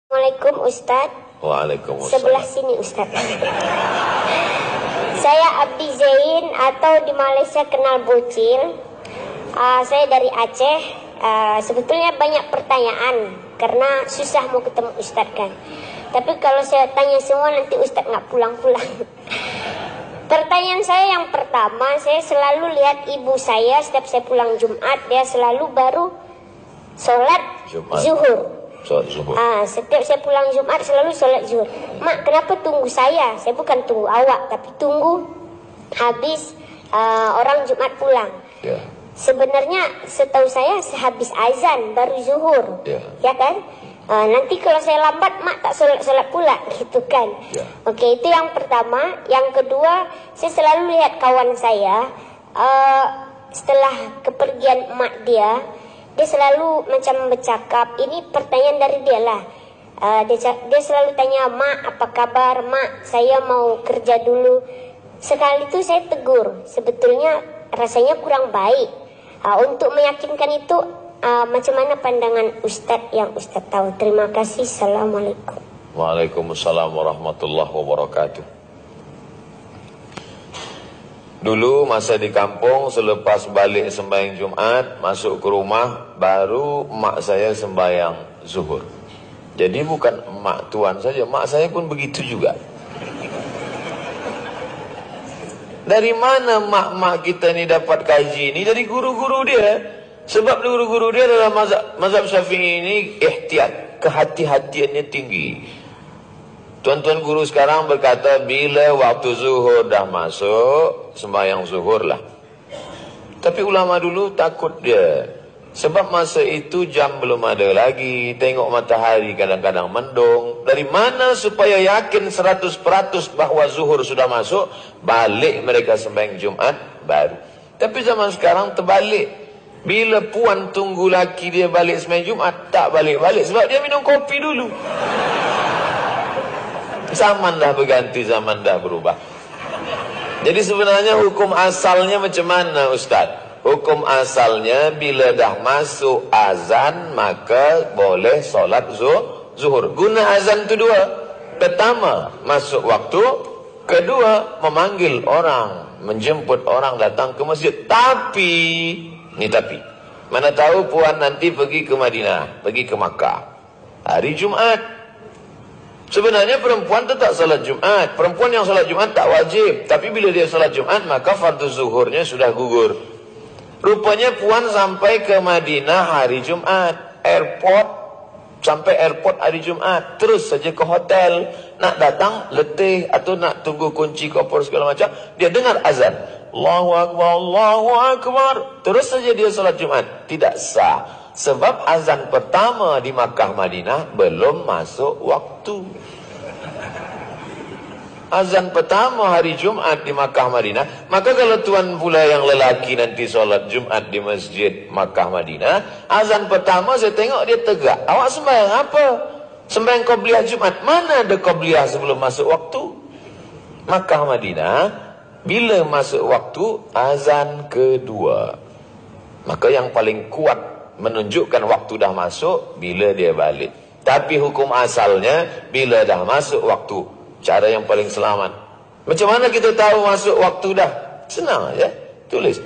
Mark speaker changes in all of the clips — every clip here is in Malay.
Speaker 1: Assalamualaikum Ustaz.
Speaker 2: Waalaikumsalam.
Speaker 1: Sebelah sini Ustaz. Saya Abdi Zain atau di Malaysia kenal Bocil. Saya dari Aceh. Sebetulnya banyak pertanyaan karena susah mau ketemu Ustaz kan. Tapi kalau saya tanya semua nanti Ustaz nggak pulang-pulang. Pertanyaan saya yang pertama, saya selalu lihat ibu saya setiap saya pulang Jumat, dia selalu baru sholat zuhur. Setiap saya pulang Jumat selalu sholat zuhur. Mak, kenapa tunggu saya? Saya bukan tunggu awak, tapi tunggu habis orang Jumat pulang.
Speaker 2: Ya.
Speaker 1: Sebenarnya setahu saya sehabis azan baru zuhur, ya kan? Nanti kalau saya lambat, mak tak sholat pula, gitu kan?
Speaker 2: Ya.
Speaker 1: Oke, itu yang pertama. Yang kedua, saya selalu lihat kawan saya setelah kepergian emak dia selalu macam bercakap. Ini pertanyaan dari dia lah. Dia selalu tanya, mak apa kabar? Mak, saya mau kerja dulu. Sekali itu saya tegur. Sebetulnya rasanya kurang baik. Untuk meyakinkan itu, macam mana pandangan Ustadz yang Ustadz tahu? Terima kasih. Assalamualaikum.
Speaker 2: Waalaikumsalam warahmatullahi wabarakatuh. Dulu masa di kampung, selepas balik sembahyang Jumat, masuk ke rumah, baru mak saya sembahyang zuhur. Jadi bukan mak tuan saja, mak saya pun begitu juga. Dari mana mak-mak kita ni dapat kaji ni? Dari guru-guru dia. Sebab guru-guru dia dalam mazhab Syafi'i ini ihtiyat, kehati-hatiannya tinggi. Tuan-tuan guru sekarang berkata, bila waktu zuhur dah masuk, sembahyang zuhur lah. Tapi ulama dulu takut dia. Sebab masa itu jam belum ada lagi, tengok matahari kadang-kadang mendung. Dari mana supaya yakin 100% bahawa zuhur sudah masuk, balik mereka sembahyang Jumat baru. Tapi zaman sekarang terbalik. Bila puan tunggu laki dia balik sembahyang Jumat, tak balik-balik sebab dia minum kopi dulu. Zaman dah berganti, zaman dah berubah. Jadi sebenarnya hukum asalnya macam mana Ustaz? Hukum asalnya bila dah masuk azan maka boleh solat zuhur. Guna azan itu dua. Pertama, masuk waktu. Kedua, memanggil orang, menjemput orang datang ke masjid. Tapi, mana tahu puan nanti pergi ke Madinah, pergi ke Makkah hari Jumat. Sebenarnya perempuan tetap salat Jumat. Perempuan yang salat Jumat tak wajib. Tapi bila dia salat Jumat, maka fardu zuhurnya sudah gugur. Rupanya puan sampai ke Madinah hari Jumat. Sampai airport hari Jumat. Terus saja ke hotel. Nak datang letih atau nak tunggu kunci koper segala macam. Dia dengar azan. Allahu Akbar, Allahu Akbar. Terus saja dia salat Jumat. Tidak sah. Sebab azan pertama di Makkah Madinah belum masuk waktu. Azan pertama hari Jumat di Makkah Madinah. Maka kalau tuan pula yang lelaki nanti solat Jumat di masjid Makkah Madinah, azan pertama saya tengok dia tegak. Awak sembahyang apa? Sembahyang Qobliyah Jumat. Mana ada Qobliyah sebelum masuk waktu? Makkah Madinah, bila masuk waktu, azan kedua. Maka yang paling kuat menunjukkan waktu dah masuk bila dia balik. Tapi hukum asalnya bila dah masuk waktu. Cara yang paling selamat. Macam mana kita tahu masuk waktu dah? Senang aja. Tulis.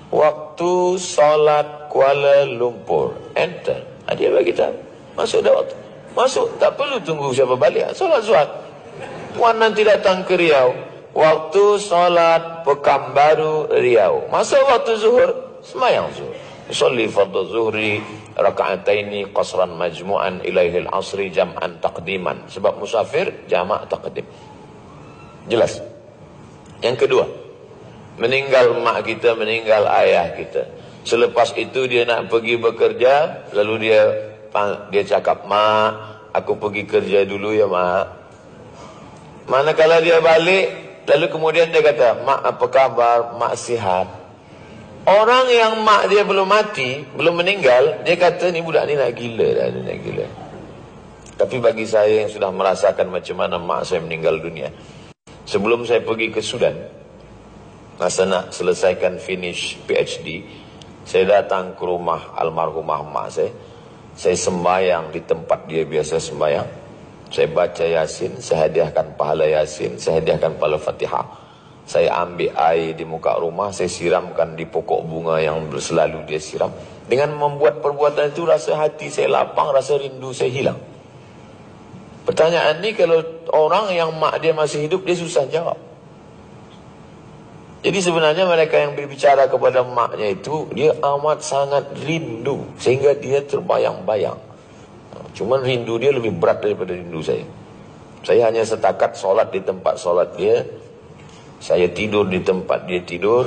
Speaker 2: Waktu solat Kuala Lumpur. Enter. Dia bagi tahu. Masuk dah waktu. Masuk. Tak perlu tunggu siapa balik. Solat Zuhur. Puan nanti datang ke Riau. Waktu solat Pekanbaru Riau. Masuk waktu zuhur. Semayang zuhur. Usalli fardhu zuhri raka'ataini qasran majmu'an ilaihil asri jam'an taqdiman. Sebab musafir jamak taqdim. Jelas. Yang kedua, meninggal mak kita, meninggal ayah kita. Selepas itu dia nak pergi bekerja, lalu dia cakap, "Mak, aku pergi kerja dulu ya, Mak." Manakala dia balik, lalu kemudian dia kata, "Mak, apa kabar? Mak sihat." Orang yang mak dia belum mati, belum meninggal, dia kata ni budak ni nak gila dah, dia nak gila. Tapi bagi saya yang sudah merasakan macam mana mak saya meninggal dunia, sebelum saya pergi ke Sudan, masa nak selesaikan finish PhD, saya datang ke rumah almarhumah mak saya. Saya sembahyang di tempat dia biasa sembahyang. Saya baca Yasin, saya hadiahkan pahala Yasin, saya hadiahkan pahala Fatihah. Saya ambil air di muka rumah, saya siramkan di pokok bunga yang selalu dia siram. Dengan membuat perbuatan itu, rasa hati saya lapang, rasa rindu saya hilang. Pertanyaan ini kalau orang yang mak dia masih hidup, dia susah jawab. Jadi sebenarnya mereka yang berbicara kepada maknya itu, dia amat sangat rindu, sehingga dia terbayang-bayang. Cuman rindu dia lebih berat daripada rindu saya. Saya hanya setakat solat di tempat solat dia, saya tidur di tempat dia tidur,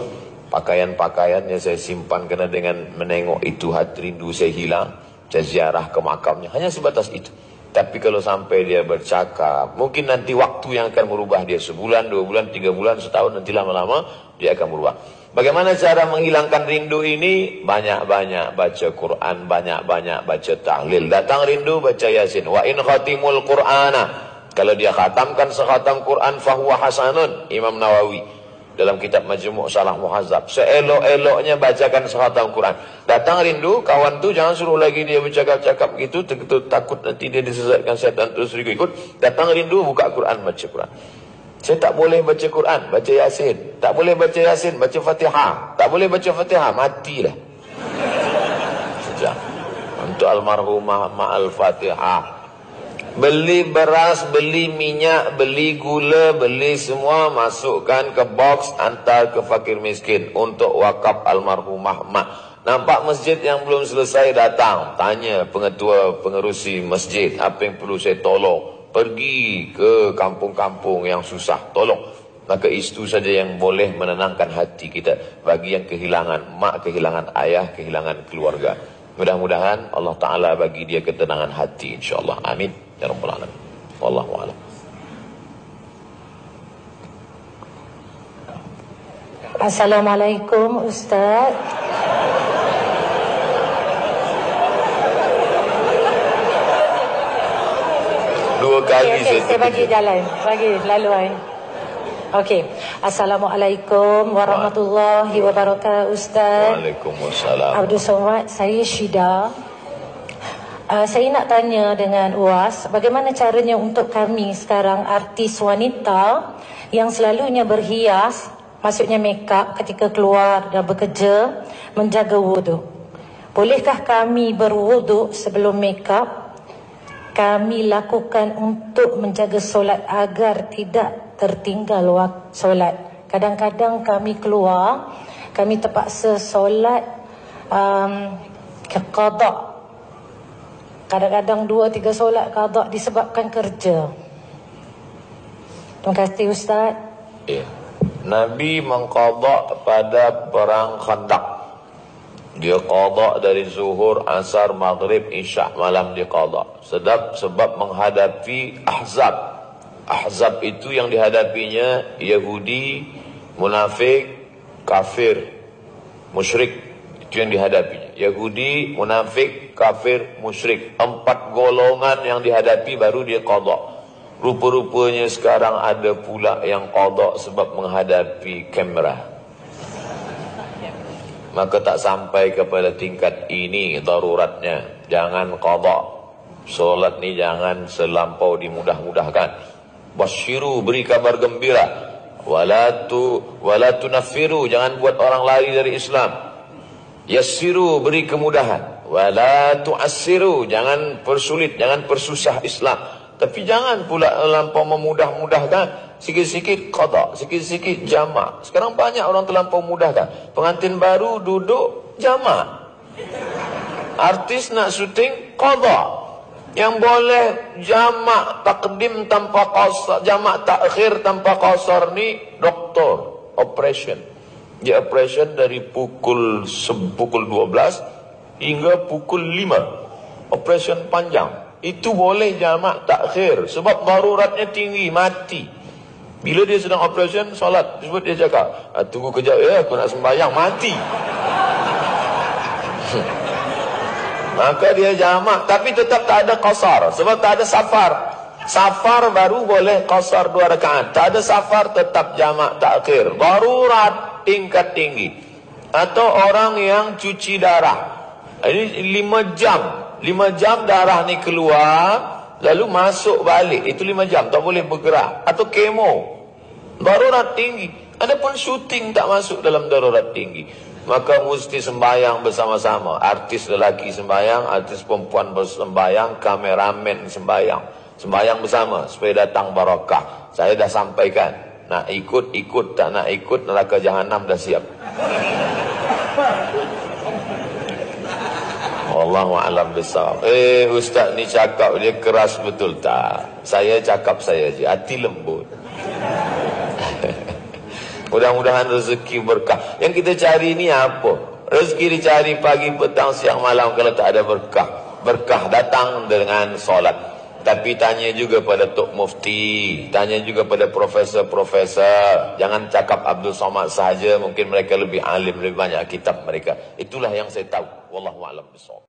Speaker 2: pakaian-pakaiannya saya simpan karena dengan menengok itu hati rindu saya hilang. Saya ziarah ke makamnya, hanya sebatas itu. Tapi kalau sampai dia bercakap, mungkin nanti waktu yang akan merubah dia, sebulan, 2 bulan, 3 bulan, setahun, nanti lama-lama dia akan berubah. Bagaimana cara menghilangkan rindu ini? Banyak-banyak baca Quran, banyak-banyak baca tahlil. Datang rindu, baca Yasin. Wa in khatimul Qur'ana, kalau dia khatamkan sekhatam Quran, fahuwa hasanun. Imam Nawawi dalam kitab Majmu' Syarah Muhazzab, seelok-eloknya bacakan sekhatam Quran. Datang rindu, kawan tu jangan suruh lagi dia bercakap-cakap gitu, takut nanti dia disesatkan syaitan terus ikut. Datang rindu, buka Quran, baca Quran. Saya tak boleh baca Quran, baca Yasin. Tak boleh baca Yasin, baca Fatihah. Tak boleh baca Fatihah, matilah. Sejak untuk almarhumah ma'al Fatihah. Beli beras, beli minyak, beli gula, beli semua, masukkan ke box, antar ke fakir miskin untuk wakaf almarhumah mak. Nampak masjid yang belum selesai, datang, tanya pengetua pengerusi masjid, apa yang perlu saya tolong. Pergi ke kampung-kampung yang susah, tolong. Maka itu saja yang boleh menenangkan hati kita. Bagi yang kehilangan mak, kehilangan ayah, kehilangan keluarga, mudah-mudahan Allah Ta'ala bagi dia ketenangan hati, insyaAllah. Amin ya Rabbal Alamin. Wallahu a'lam.
Speaker 3: Assalamualaikum Ustaz.
Speaker 2: Dua kali
Speaker 3: saya bagi jalan, bagi laluan. Okey. Assalamualaikum warahmatullahi wabarakatuh Ustaz.
Speaker 2: Waalaikumsalam.
Speaker 3: Abdul Somad, saya Syida. Saya nak tanya dengan UAS, bagaimana caranya untuk kami sekarang artis wanita yang selalunya berhias, maksudnya make up ketika keluar dan bekerja, menjaga wuduk. Bolehkah kami berwuduk sebelum make up? Kami lakukan untuk menjaga solat agar tidak tertinggal waktu solat. Kadang-kadang kami keluar, kami terpaksa solat qada. Kadang-kadang 2-3 solat qada disebabkan kerja. Terima kasih Ustaz.
Speaker 2: Ya. Nabi mengqada pada perang Khandaq. Dia qada dari zuhur, asar, maghrib, isya, malam dia qada. Sebab menghadapi Ahzab. Ahzab itu yang dihadapinya Yahudi, munafik, kafir, musyrik. Itu yang dihadapinya. Yahudi, munafik, kafir, musyrik. 4 golongan yang dihadapi baru dia qada. Rupa-rupanya sekarang ada pula yang qada sebab menghadapi kamera. Maka tak sampai kepada tingkat ini daruratnya. Jangan qada. Solat ni jangan selampau dimudah-mudahkan. Basyiru, beri kabar gembira. Wala tunaffiru, jangan buat orang lari dari Islam. Yassiru, beri kemudahan. Wala tu'assiru, jangan persulit, jangan persusah Islam. Tapi jangan pula terlampau memudah-mudahkan. Sikit-sikit qada, sikit-sikit jamak. Sekarang banyak orang terlampau mudahkan. Pengantin baru duduk jamak. Artis nak syuting qada. Yang boleh jamak takdim tanpa qasar, jamak takhir tanpa qasar ni doktor, operation. Dia operation dari pukul 12 hingga pukul 5. Operation panjang. Itu boleh jamak takhir sebab daruratnya tinggi, mati. Bila dia sedang operation solat, sebab dia cakap, tunggu kejap ya, aku nak sembahyang, mati. Maka dia jamak, tapi tetap tak ada qasar sebab tak ada safar. Safar baru boleh qasar 2 rakaat. Tak ada safar, tetap jamak takhir. Darurat tingkat tinggi. Atau orang yang cuci darah, ini 5 jam 5 jam darah ni keluar, lalu masuk balik. Itu 5 jam, tak boleh bergerak. Atau kemo, darurat tinggi. Adapun syuting tak masuk dalam darurat tinggi. Maka mesti sembahyang bersama-sama. Artis lelaki sembahyang, artis perempuan sembahyang, kameramen sembahyang. Sembahyang bersama supaya datang barakah. Saya dah sampaikan. Nak ikut, ikut. Tak nak ikut, neraka jahanam dah siap. Wallahu a'lam bissawab. Ustaz ni cakap dia keras betul tak? Saya cakap saya je, hati lembut. Mudah-mudahan rezeki berkah. Yang kita cari ni apa? Rezeki dicari pagi, petang, siang, malam. Kalau tak ada berkah, berkah datang dengan solat. Tapi tanya juga pada Tok Mufti, tanya juga pada profesor-profesor. Jangan cakap Abdul Somad sahaja, mungkin mereka lebih alim, lebih banyak kitab mereka. Itulah yang saya tahu. Wallahu a'lam bissawab.